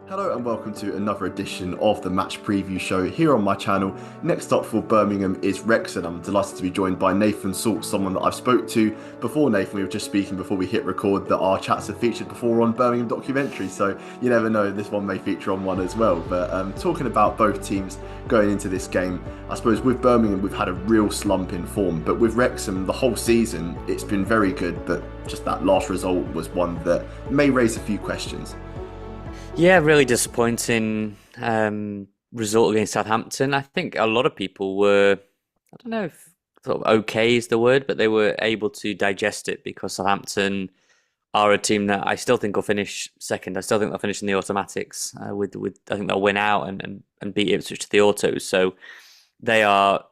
Hello and welcome to another edition of the Match Preview Show here on my channel. Next up for Birmingham is Wrexham. I'm delighted to be joined by Nathan Salt, someone that I've spoke to before. Nathan, we were just speaking before we hit record that our chats have featured before on Birmingham documentaries, so you never know, this one may feature on one as well. But talking about both teams going into this game, I suppose with Birmingham we've had a real slump in form, but with Wrexham the whole season it's been very good, but just that last result was one that may raise a few questions. Yeah, really disappointing result against Southampton. I think a lot of people were, I don't know if sort of okay is the word, but they were able to digest it because Southampton are a team that I still think will finish second. I still think they'll finish in the automatics with I think they'll win out and beat Ipswich to the autos. So they are,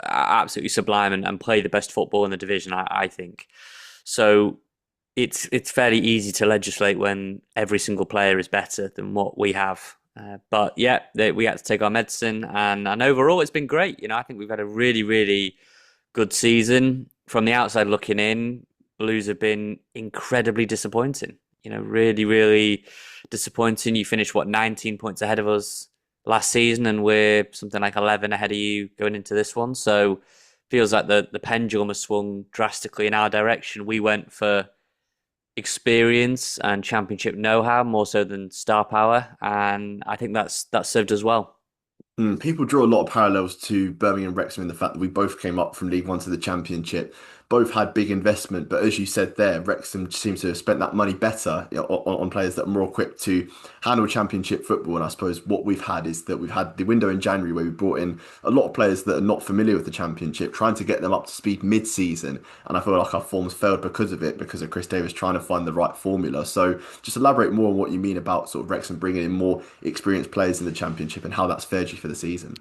absolutely sublime and play the best football in the division, I think. So it's fairly easy to legislate when every single player is better than what we have. But yeah, we had to take our medicine, and overall it's been great. I think we've had a really, really good season. From the outside looking in, Blues have been incredibly disappointing. Really, really disappointing. You finished, what, 19 points ahead of us last season, and we're something like 11 ahead of you going into this one. So feels like the pendulum has swung drastically in our direction. We went for experience and championship know-how more so than star power, and I think that's served us well. People draw a lot of parallels to Birmingham and Wrexham in the fact that we both came up from League One to the Championship. Both had big investment, but as you said there, Wrexham seems to have spent that money better, on players that are more equipped to handle Championship football. And I suppose what we've had is that we've had the window in January where we brought in a lot of players that are not familiar with the Championship, trying to get them up to speed mid-season. And I feel like our form's failed because of it, because of Chris Davis trying to find the right formula. So just elaborate more on what you mean about sort of Wrexham bringing in more experienced players in the Championship and how that's fared you for the season.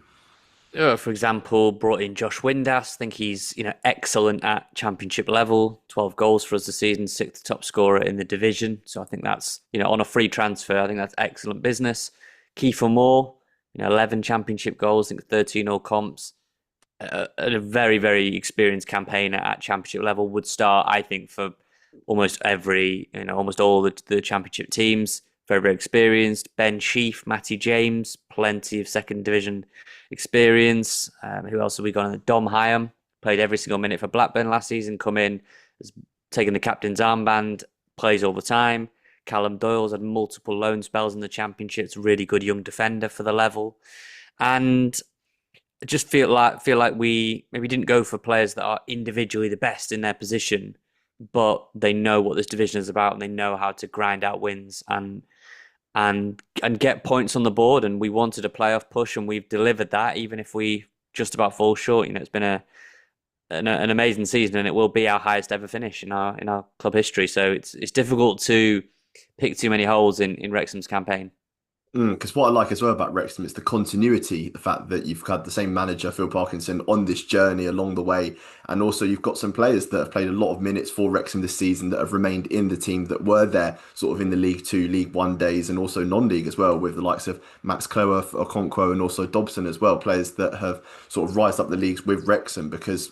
For example, brought in Josh Windass. I think he's excellent at championship level. 12 goals for us this season, sixth top scorer in the division. So I think that's on a free transfer. I think that's excellent business. Kiefer Moore, 11 championship goals. I think 13 all comps. A very, very experienced campaigner at championship level, would start, I think, for almost all the championship teams. Very, very experienced. Ben Sheaf, Matty James, plenty of second division experience. Who else have we got? Dom Hyam played every single minute for Blackburn last season. Come in, has taken the captain's armband, plays all the time. Callum Doyle's had multiple loan spells in the championship. It's a really good young defender for the level, and I just feel like we maybe didn't go for players that are individually the best in their position, but they know what this division is about and they know how to grind out wins and get points on the board. And we wanted a playoff push, and we've delivered that, even if we just about fall short. It's been an amazing season, and it will be our highest ever finish in our club history. So it's difficult to pick too many holes in Wrexham's campaign. Because what I like as well about Wrexham is the continuity, the fact that you've had the same manager, Phil Parkinson, on this journey along the way. And also you've got some players that have played a lot of minutes for Wrexham this season that have remained in the team that were there sort of in the League Two, League One days, and also non-league as well, with the likes of Max Cleworth, Okonkwo, and also Dobson as well, players that have sort of rised up the leagues with Wrexham, because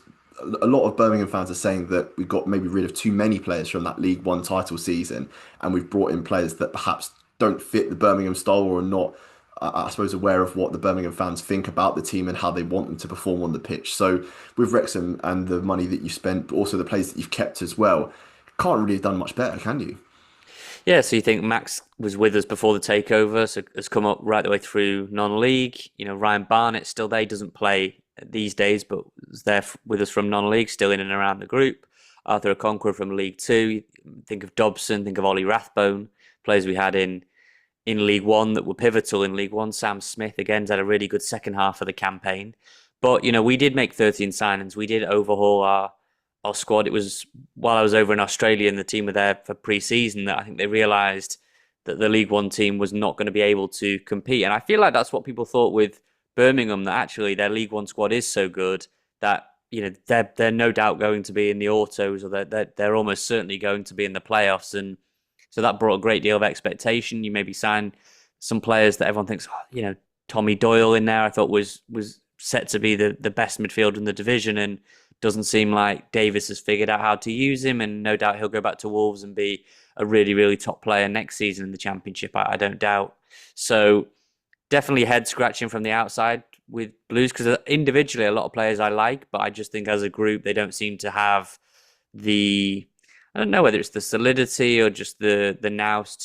a lot of Birmingham fans are saying that we got maybe rid of too many players from that League One title season, and we've brought in players that perhaps don't fit the Birmingham style or are not, I suppose, aware of what the Birmingham fans think about the team and how they want them to perform on the pitch. So with Wrexham and the money that you spent, but also the players that you've kept as well, can't really have done much better, can you? Yeah, so you think Max was with us before the takeover, so has come up right the way through non-league. Ryan Barnett's still there. He doesn't play these days, but was there with us from non-league, still in and around the group. Arthur Okonkwo from League Two. Think of Dobson, think of Ollie Rathbone, players we had in League One that were pivotal in League One. Sam Smith, again, had a really good second half of the campaign. But, we did make 13 signings. We did overhaul our squad. It was while I was over in Australia and the team were there for pre-season that I think they realised that the League One team was not going to be able to compete. And I feel like that's what people thought with Birmingham, that actually their League One squad is so good that, they're no doubt going to be in the autos, or they're almost certainly going to be in the playoffs. And so that brought a great deal of expectation. You maybe sign some players that everyone thinks, Tommy Doyle in there, I thought was set to be the best midfielder in the division, and doesn't seem like Davis has figured out how to use him. And no doubt he'll go back to Wolves and be a really, really top player next season in the Championship. I don't doubt. So definitely head scratching from the outside with Blues because individually a lot of players I like, but I just think as a group they don't seem to have the I don't know whether it's the solidity or just the nous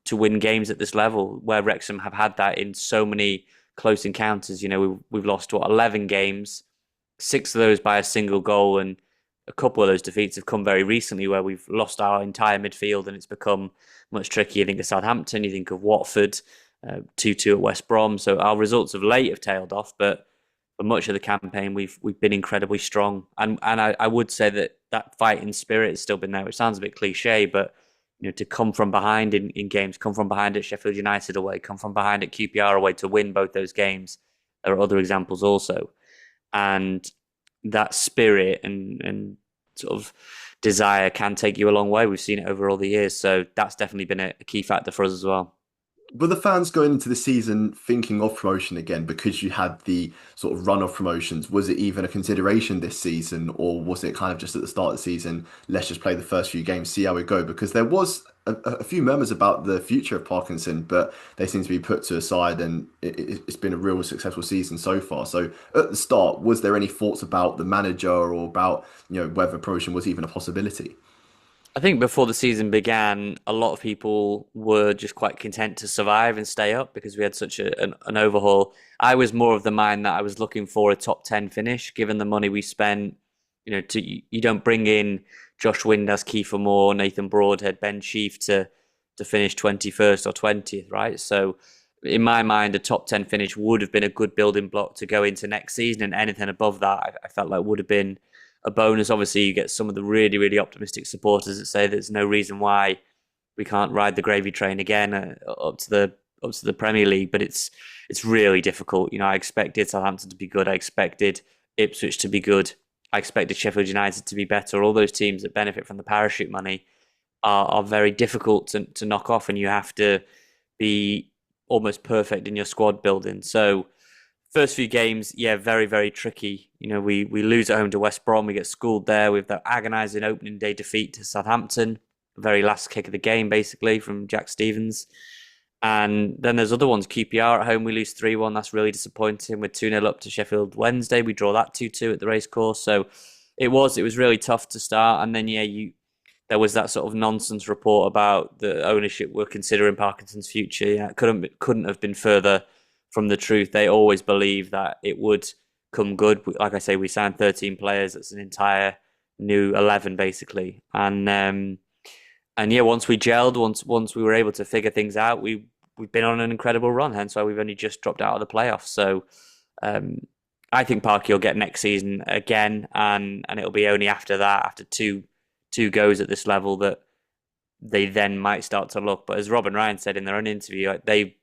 to win games at this level where Wrexham have had that in so many close encounters. You know, we've lost 11 games, 6 of those by a single goal, and a couple of those defeats have come very recently where we've lost our entire midfield and it's become much trickier. You think of Southampton, you think of Watford, 2-2 at West Brom. So our results of late have tailed off, but for much of the campaign, we've been incredibly strong. And I would say that fighting spirit has still been there, which sounds a bit cliche, but you know, to come from behind in games, come from behind at Sheffield United away, come from behind at QPR away to win both those games. There are other examples also. And that spirit and sort of desire can take you a long way. We've seen it over all the years. So that's definitely been a key factor for us as well. Were the fans going into the season thinking of promotion again because you had the sort of run of promotions? Was it even a consideration this season, or was it kind of just at the start of the season, let's just play the first few games, see how we go? Because there was a few murmurs about the future of Parkinson, but they seem to be put to a side, and it's been a real successful season so far. So at the start, was there any thoughts about the manager or about whether promotion was even a possibility? I think before the season began, a lot of people were just quite content to survive and stay up because we had such an overhaul. I was more of the mind that I was looking for a top 10 finish, given the money we spent. You know, you don't bring in Josh Windass, Kiefer Moore, Nathan Broadhead, Ben Sheaf to finish 21st or 20th, right? So in my mind, a top 10 finish would have been a good building block to go into next season, and anything above that, I felt like would have been a bonus. Obviously, you get some of the really, really optimistic supporters that say there's no reason why we can't ride the gravy train again up to the Premier League, but it's really difficult. You know, I expected Southampton to be good. I expected Ipswich to be good. I expected Sheffield United to be better. All those teams that benefit from the parachute money are very difficult to knock off, and you have to be almost perfect in your squad building. So first few games, yeah, very, very tricky. You know, we lose at home to West Brom. We get schooled there with that agonising opening day defeat to Southampton. The very last kick of the game, basically, from Jack Stevens. And then there's other ones. QPR at home, we lose 3-1. That's really disappointing. We're 2-0 up to Sheffield Wednesday. We draw that 2-2 at the racecourse. So it was really tough to start. And then, yeah, there was that sort of nonsense report about the ownership were considering Parkinson's future. Yeah, it couldn't have been further from the truth. They always believed that it would come good. Like I say, we signed 13 players. That's an entire new 11 basically. And yeah, once we gelled, once we were able to figure things out, we've been on an incredible run. Hence why we've only just dropped out of the playoffs. So I think Parky will get next season again, and it'll be only after that, after two goes at this level, that they then might start to look. But as Rob and Ryan said in their own interview,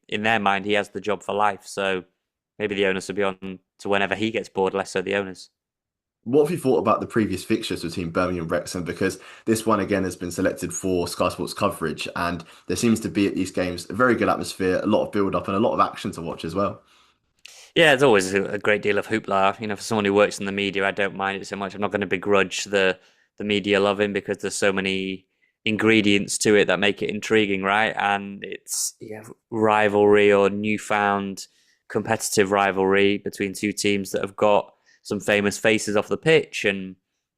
in their mind he has the job for life. So maybe the onus will be on to whenever he gets bored, less so the owners. What have you thought about the previous fixtures between Birmingham and Wrexham? Because this one again has been selected for Sky Sports coverage, and there seems to be at these games a very good atmosphere, a lot of build up, and a lot of action to watch as well. Yeah, there's always a great deal of hoopla. You know, for someone who works in the media, I don't mind it so much. I'm not going to begrudge the media loving because there's so many ingredients to it that make it intriguing, right? And it's rivalry or newfound competitive rivalry between two teams that have got some famous faces off the pitch, and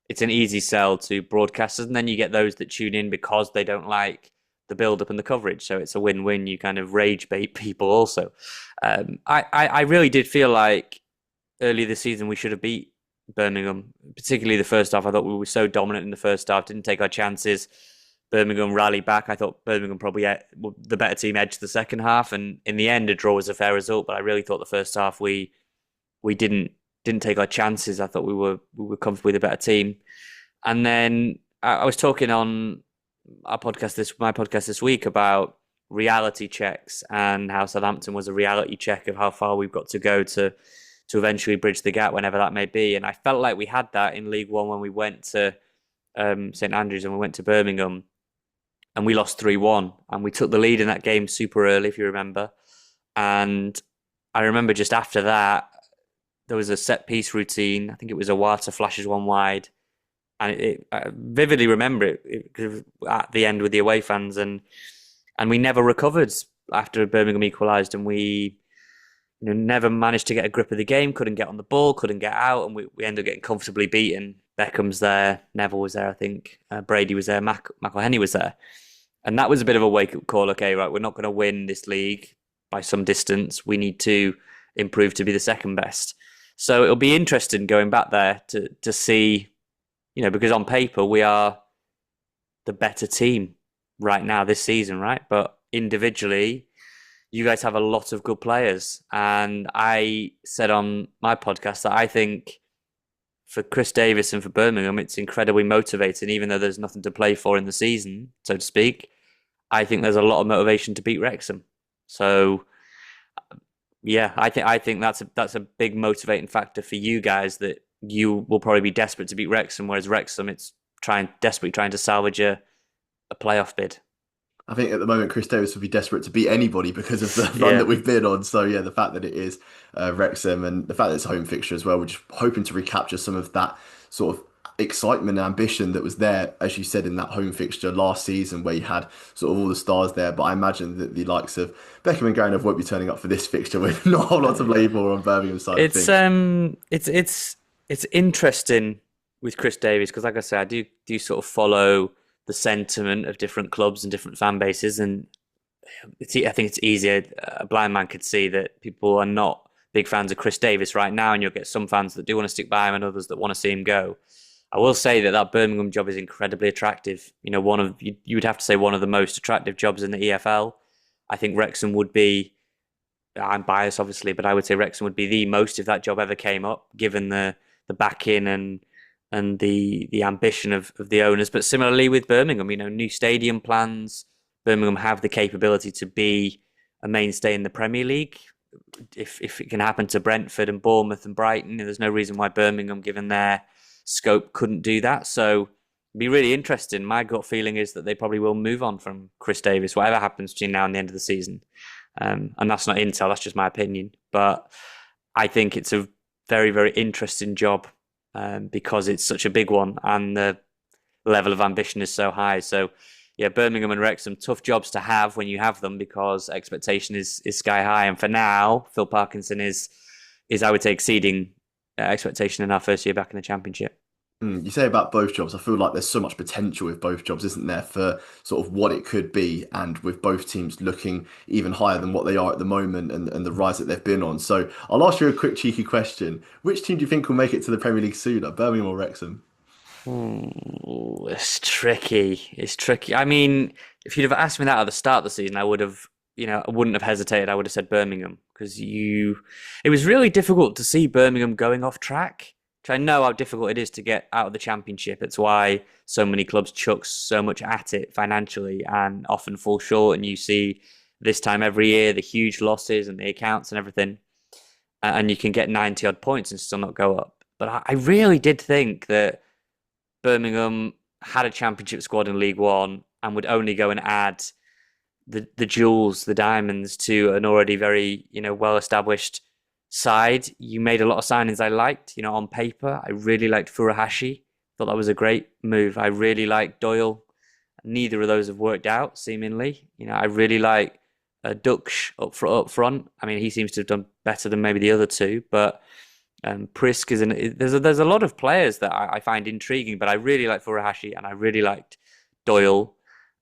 it's an easy sell to broadcasters. And then you get those that tune in because they don't like the build up and the coverage. So it's a win-win. You kind of rage bait people also. I really did feel like earlier this season we should have beat Birmingham, particularly the first half. I thought we were so dominant in the first half, didn't take our chances. Birmingham rallied back. I thought Birmingham probably the better team edged the second half, and in the end, a draw was a fair result. But I really thought the first half we didn't take our chances. I thought we were comfortably the better team. And then I was talking on my podcast this week about reality checks and how Southampton was a reality check of how far we've got to go to eventually bridge the gap, whenever that may be. And I felt like we had that in League One when we went to St Andrews and we went to Birmingham, and we lost 3-1, and we took the lead in that game super early, if you remember. And I remember just after that, there was a set piece routine. I think it was Awata flashes one wide, and I vividly remember at the end with the away fans, and we never recovered after Birmingham equalised, and we never managed to get a grip of the game, couldn't get on the ball, couldn't get out, and we ended up getting comfortably beaten. Beckham's there, Neville was there, I think, Brady was there, McElhenney was there. And that was a bit of a wake-up call. Okay, right, we're not going to win this league by some distance. We need to improve to be the second best. So it'll be interesting going back there to see, because on paper we are the better team right now this season, right? But individually, you guys have a lot of good players. And I said on my podcast that I think for Chris Davis and for Birmingham, it's incredibly motivating, even though there's nothing to play for in the season, so to speak. I think there's a lot of motivation to beat Wrexham. So, yeah, I think that's a big motivating factor for you guys, that you will probably be desperate to beat Wrexham, whereas Wrexham, it's desperately trying to salvage a playoff bid. I think at the moment Chris Davis would be desperate to beat anybody because of the run that Yeah. we've been on. So yeah, the fact that it is Wrexham and the fact that it's a home fixture as well, we're just hoping to recapture some of that sort of excitement and ambition that was there, as you said, in that home fixture last season where you had sort of all the stars there. But I imagine that the likes of Beckham and Gareth won't be turning up for this fixture with not a whole lot to play for on Birmingham's side of It's things. it's interesting with Chris Davies because, like I say, I do sort of follow the sentiment of different clubs and different fan bases, and I think it's easier. A blind man could see that people are not big fans of Chris Davies right now, and you'll get some fans that do want to stick by him and others that want to see him go. I will say that Birmingham job is incredibly attractive. One of you would have to say one of the most attractive jobs in the EFL. I think Wrexham would be. I'm biased, obviously, but I would say Wrexham would be the most if that job ever came up, given the backing and the ambition of the owners. But similarly with Birmingham, new stadium plans. Birmingham have the capability to be a mainstay in the Premier League. If it can happen to Brentford and Bournemouth and Brighton, there's no reason why Birmingham, given their scope, couldn't do that. So it'd be really interesting. My gut feeling is that they probably will move on from Chris Davis, whatever happens between now and the end of the season. And that's not intel, that's just my opinion. But I think it's a very, very interesting job because it's such a big one and the level of ambition is so high. So, yeah, Birmingham and Wrexham, tough jobs to have when you have them because expectation is sky high. And for now, Phil Parkinson is I would say, exceeding expectation in our first year back in the Championship. You say about both jobs, I feel like there's so much potential with both jobs, isn't there, for sort of what it could be, and with both teams looking even higher than what they are at the moment and the rise that they've been on. So I'll ask you a quick cheeky question. Which team do you think will make it to the Premier League sooner, Birmingham or Wrexham? Ooh, it's tricky. It's tricky. I mean, if you'd have asked me that at the start of the season, I would have, I wouldn't have hesitated. I would have said Birmingham because it was really difficult to see Birmingham going off track. Which I know how difficult it is to get out of the Championship. It's why so many clubs chuck so much at it financially and often fall short. And you see this time every year the huge losses and the accounts and everything, and you can get 90 odd points and still not go up. But I really did think that Birmingham had a Championship squad in League One and would only go and add the jewels, the diamonds to an already very well established side. You made a lot of signings I liked. On paper, I really liked Furuhashi. Thought that was a great move. I really liked Doyle. Neither of those have worked out, seemingly. I really like Duksh up front. I mean, he seems to have done better than maybe the other two, but Prisk is there's a lot of players that I find intriguing, but I really like Furuhashi and I really liked Doyle,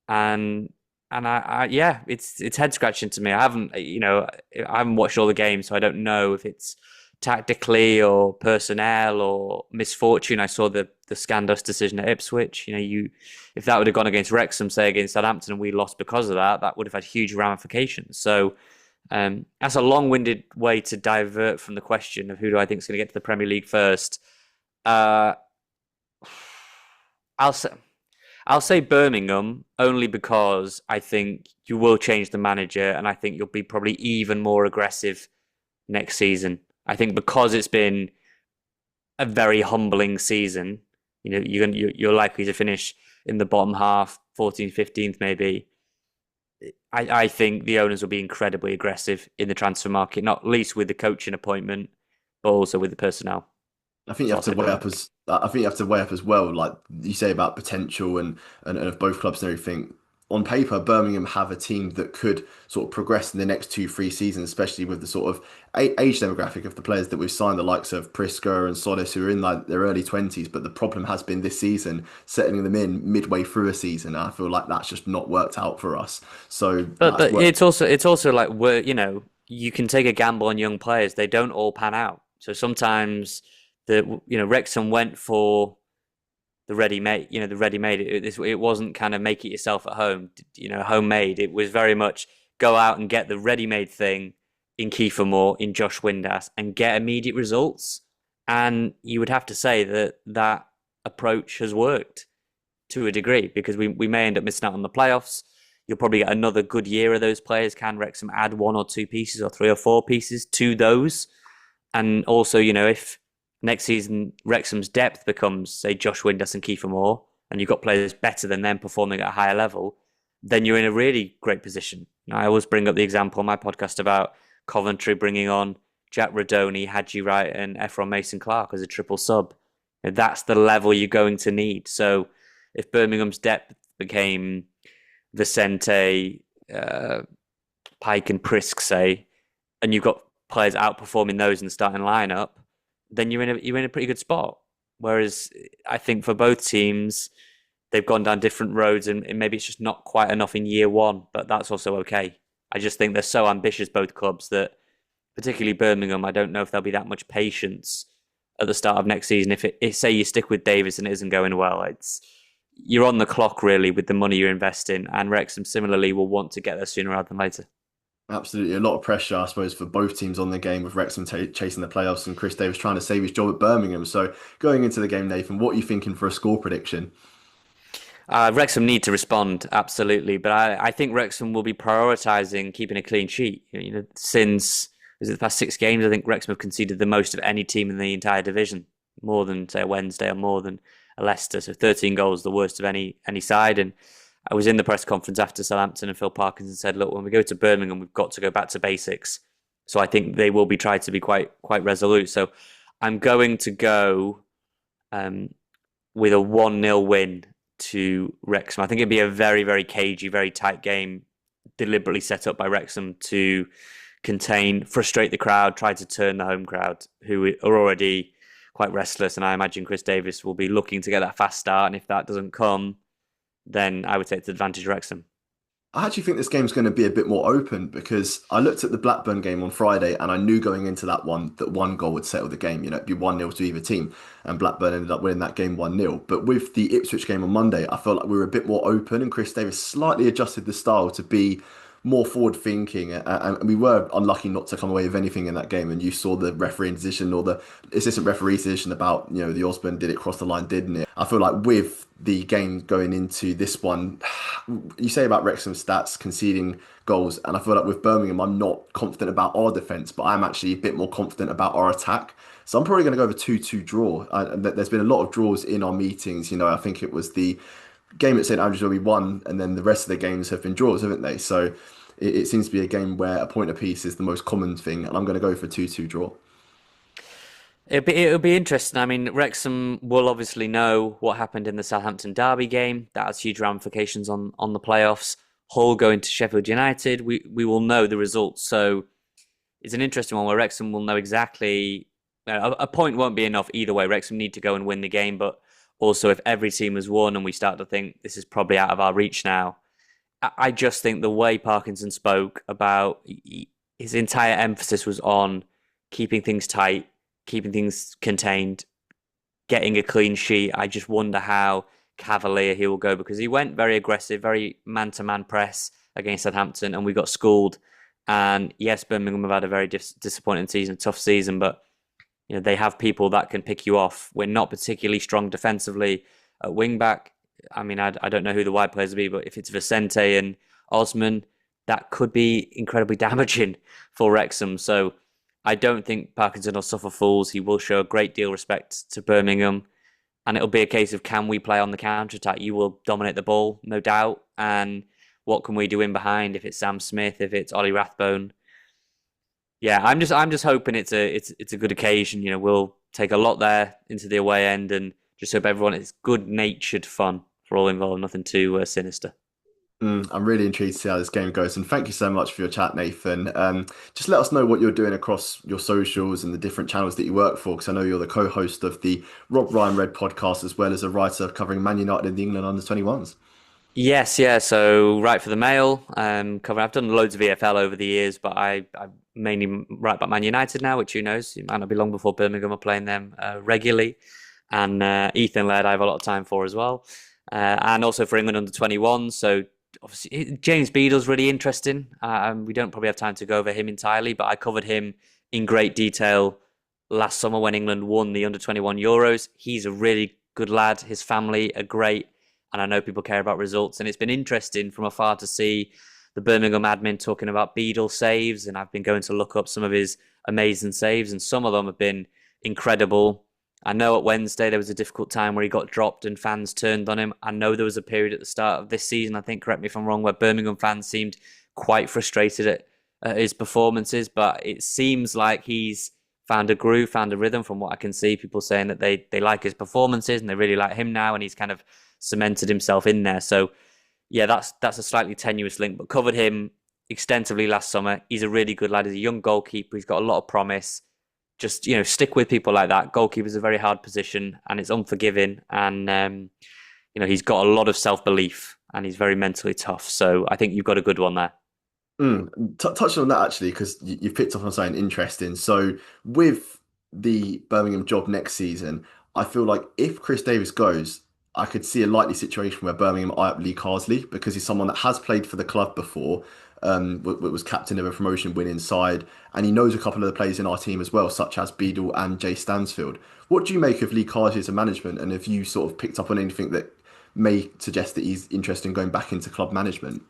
and yeah, it's head scratching to me. I haven't watched all the games, so I don't know if it's tactically or personnel or misfortune. I saw the Scandos decision at Ipswich. If that would have gone against Wrexham, say against Southampton, and we lost because of that, that would have had huge ramifications. So that's a long-winded way to divert from the question of who do I think is going to get to the Premier League first. I'll say I'll say Birmingham only because I think you will change the manager, and I think you'll be probably even more aggressive next season. I think because it's been a very humbling season, you're likely to finish in the bottom half, 14th, 15th maybe. I think the owners will be incredibly aggressive in the transfer market, not least with the coaching appointment, but also with the personnel. I think you So I'll have to say weigh up Birmingham. I think you have to weigh up as well, like you say about potential and of both clubs and everything. On paper, Birmingham have a team that could sort of progress in the next 2, 3 seasons, especially with the sort of age demographic of the players that we've signed, the likes of Priska and Solis, who are in like their early 20s. But the problem has been this season, settling them in midway through a season. And I feel like that's just not worked out for us. So that's But what. it's also like we're you can take a gamble on young players. They don't all pan out. So sometimes Wrexham went for the ready-made. The ready-made. It wasn't kind of make it yourself at home. Homemade. It was very much go out and get the ready-made thing in Kiefer Moore, in Josh Windass, and get immediate results. And you would have to say that approach has worked to a degree because we may end up missing out on the playoffs. You'll probably get another good year of those players. Can Wrexham add 1 or 2 pieces or 3 or 4 pieces to those? And also, if next season Wrexham's depth becomes, say, Josh Windass and Kiefer Moore, and you've got players better than them performing at a higher level, then you're in a really great position. I always bring up the example on my podcast about Coventry bringing on Jack Rodoni, Hadji Wright, and Ephron Mason-Clark as a triple sub. That's the level you're going to need. So if Birmingham's depth became Vicente, Pike, and Prisk, say, and you've got players outperforming those in the starting lineup, then you're in a pretty good spot. Whereas I think for both teams, they've gone down different roads, and maybe it's just not quite enough in year one, but that's also okay. I just think they're so ambitious, both clubs, that particularly Birmingham, I don't know if there'll be that much patience at the start of next season. If say you stick with Davis and it isn't going well, you're on the clock really with the money you're investing, and Wrexham similarly will want to get there sooner rather than later. Absolutely, a lot of pressure, I suppose, for both teams on the game with Wrexham chasing the playoffs and Chris Davis trying to save his job at Birmingham. So, going into the game, Nathan, what are you thinking for a score prediction? Wrexham need to respond, absolutely, but I think Wrexham will be prioritising keeping a clean sheet. Since the past 6 games, I think Wrexham have conceded the most of any team in the entire division, more than say a Wednesday or more than a Leicester. So 13 goals, the worst of any side. And I was in the press conference after Southampton, and Phil Parkinson said, "Look, when we go to Birmingham, we've got to go back to basics." So I think they will be trying to be quite resolute. So I'm going to go with a 1-0 win to Wrexham. I think it'd be a very, very cagey, very tight game, deliberately set up by Wrexham to frustrate the crowd, try to turn the home crowd, who are already quite restless. And I imagine Chris Davis will be looking to get that fast start. And if that doesn't come, then I would say it's advantage Wrexham. I actually think this game's going to be a bit more open because I looked at the Blackburn game on Friday and I knew going into that one that one goal would settle the game. It'd be 1-0 to either team, and Blackburn ended up winning that game 1-0. But with the Ipswich game on Monday, I felt like we were a bit more open and Chris Davis slightly adjusted the style to be more forward thinking, and we were unlucky not to come away with anything in that game. And you saw the refereeing decision or the assistant referee decision about the Osborne did it cross the line, didn't it? I feel like with the game going into this one, you say about Wrexham stats conceding goals, and I feel like with Birmingham, I'm not confident about our defence, but I'm actually a bit more confident about our attack. So I'm probably going to go with a 2-2 draw. There's been a lot of draws in our meetings. I think it was the game at St Andrews where we won, and then the rest of the games have been draws, haven't they? So it seems to be a game where a point apiece is the most common thing, and I'm going to go for a 2-2 draw. It'll be interesting. I mean, Wrexham will obviously know what happened in the Southampton derby game. That has huge ramifications on the playoffs. Hull going to Sheffield United. We will know the results. So it's an interesting one where Wrexham will know exactly. A point won't be enough either way. Wrexham need to go and win the game, but also if every team has won and we start to think this is probably out of our reach now, I just think the way Parkinson spoke about his entire emphasis was on keeping things tight, keeping things contained, getting a clean sheet. I just wonder how cavalier he will go because he went very aggressive, very man-to-man press against Southampton, and we got schooled. And yes, Birmingham have had a very disappointing season, tough season, but they have people that can pick you off. We're not particularly strong defensively at wing back. I mean, I don't know who the wide players will be, but if it's Vicente and Osman, that could be incredibly damaging for Wrexham. So I don't think Parkinson will suffer fools. He will show a great deal of respect to Birmingham. And it'll be a case of, can we play on the counter-attack? You will dominate the ball, no doubt. And what can we do in behind if it's Sam Smith, if it's Ollie Rathbone? Yeah, I'm just hoping it's a good occasion. We'll take a lot there into the away end, and Just hope everyone is good-natured fun for all involved, nothing too sinister. I'm really intrigued to see how this game goes, and thank you so much for your chat, Nathan. Just let us know what you're doing across your socials and the different channels that you work for, because I know you're the co-host of the RobRyanRed podcast as well as a writer covering Man United and the England under-21s. Yes, yeah. So write for the Mail, cover. I've done loads of EFL over the years, but I mainly write about Man United now, which who knows, it might not be long before Birmingham are playing them regularly. And Ethan Laird, I have a lot of time for as well, and also for England under 21. So obviously James Beadle's really interesting. We don't probably have time to go over him entirely, but I covered him in great detail last summer when England won the under 21 Euros. He's a really good lad. His family are great, and I know people care about results. And it's been interesting from afar to see the Birmingham admin talking about Beadle saves, and I've been going to look up some of his amazing saves, and some of them have been incredible. I know at Wednesday there was a difficult time where he got dropped and fans turned on him. I know there was a period at the start of this season, I think, correct me if I'm wrong, where Birmingham fans seemed quite frustrated at his performances, but it seems like he's found a groove, found a rhythm from what I can see. People saying that they like his performances and they really like him now, and he's kind of cemented himself in there. So yeah, that's a slightly tenuous link, but covered him extensively last summer. He's a really good lad. He's a young goalkeeper. He's got a lot of promise. Just stick with people like that. Goalkeeper is a very hard position and it's unforgiving. And he's got a lot of self belief and he's very mentally tough. So I think you've got a good one there. Touching on that actually, because you've picked up on something interesting. So with the Birmingham job next season, I feel like if Chris Davis goes, I could see a likely situation where Birmingham eye up Lee Carsley because he's someone that has played for the club before, was captain of a promotion winning side, and he knows a couple of the players in our team as well, such as Beadle and Jay Stansfield. What do you make of Lee Carsley as a management, and have you sort of picked up on anything that may suggest that he's interested in going back into club management?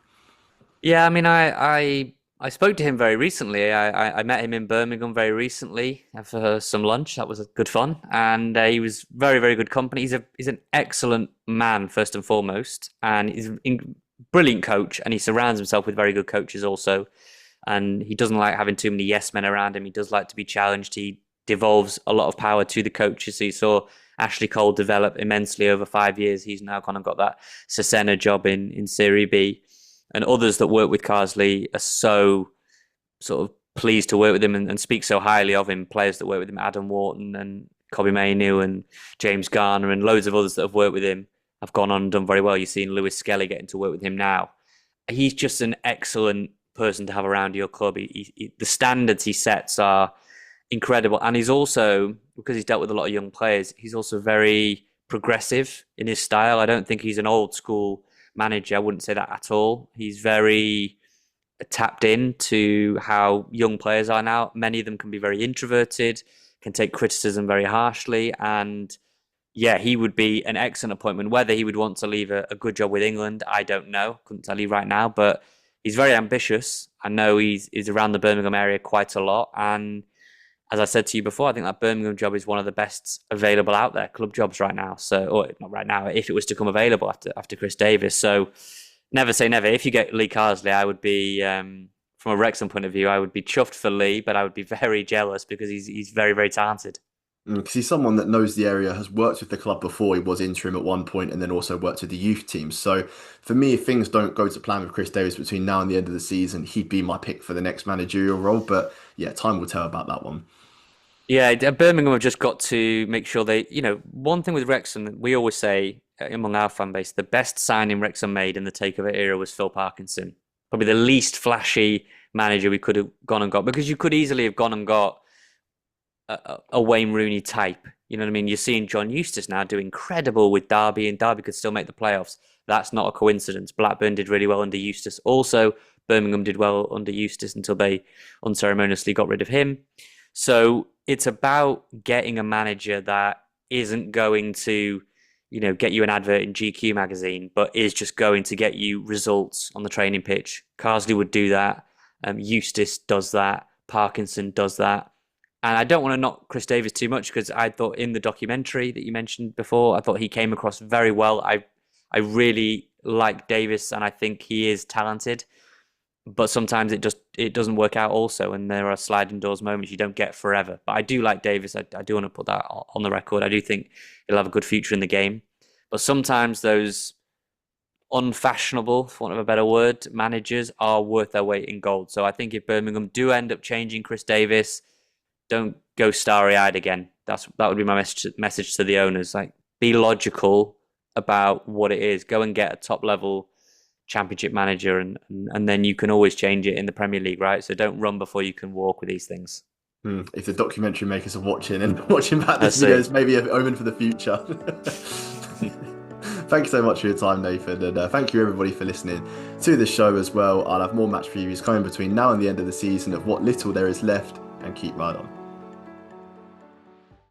Yeah, I mean, I spoke to him very recently. I met him in Birmingham very recently for some lunch. That was good fun, and he was very very good company. He's an excellent man first and foremost, and he's a brilliant coach, and he surrounds himself with very good coaches also. And he doesn't like having too many yes men around him. He does like to be challenged. He devolves a lot of power to the coaches. So you saw Ashley Cole develop immensely over 5 years. He's now kind of got that Cesena job in Serie B, and others that work with Carsley are so sort of pleased to work with him and speak so highly of him. Players that work with him, Adam Wharton and Kobe Mainoo and James Garner and loads of others that have worked with him have gone on and done very well. You've seen Lewis Skelly getting to work with him now. He's just an excellent person to have around your club. The standards he sets are incredible. And he's also, because he's dealt with a lot of young players, he's also very progressive in his style. I don't think he's an old school manager. I wouldn't say that at all. He's very tapped in to how young players are now. Many of them can be very introverted, can take criticism very harshly. And yeah, he would be an excellent appointment. Whether he would want to leave a good job with England, I don't know. Couldn't tell you right now, but he's very ambitious. I know he's around the Birmingham area quite a lot. And as I said to you before, I think that Birmingham job is one of the best available out there, club jobs right now. So, or not right now, if it was to come available after Chris Davis. So, never say never. If you get Lee Carsley, I would be, from a Wrexham point of view, I would be chuffed for Lee, but I would be very jealous because he's very, very talented. Because he's someone that knows the area, has worked with the club before. He was interim at one point and then also worked with the youth team. So for me, if things don't go to plan with Chris Davis between now and the end of the season, he'd be my pick for the next managerial role. But yeah, time will tell about that one. Yeah, Birmingham have just got to make sure one thing with Wrexham, we always say among our fan base, the best signing Wrexham made in the takeover era was Phil Parkinson. Probably the least flashy manager we could have gone and got, because you could easily have gone and got a Wayne Rooney type. You know what I mean? You're seeing John Eustace now do incredible with Derby, and Derby could still make the playoffs. That's not a coincidence. Blackburn did really well under Eustace. Also, Birmingham did well under Eustace until they unceremoniously got rid of him. So it's about getting a manager that isn't going to, get you an advert in GQ magazine, but is just going to get you results on the training pitch. Carsley would do that. Eustace does that. Parkinson does that. And I don't want to knock Chris Davis too much, because I thought in the documentary that you mentioned before, I thought he came across very well. I really like Davis, and I think he is talented. but sometimes it doesn't work out also, and there are sliding doors moments you don't get forever. But I do like Davis. I do want to put that on the record. I do think he'll have a good future in the game, but sometimes those unfashionable, for want of a better word, managers are worth their weight in gold. So I think if Birmingham do end up changing Chris Davis, don't go starry-eyed again. That would be my message to the owners. Like, be logical about what it is. Go and get a top level championship manager, and then you can always change it in the Premier League, right? So don't run before you can walk with these things. If the documentary makers are watching and watching back Let's this video see. is maybe an omen for the future. Thank you so much for your time, Nathan, and thank you everybody for listening to the show as well. I'll have more match previews coming between now and the end of the season of what little there is left, and keep right on.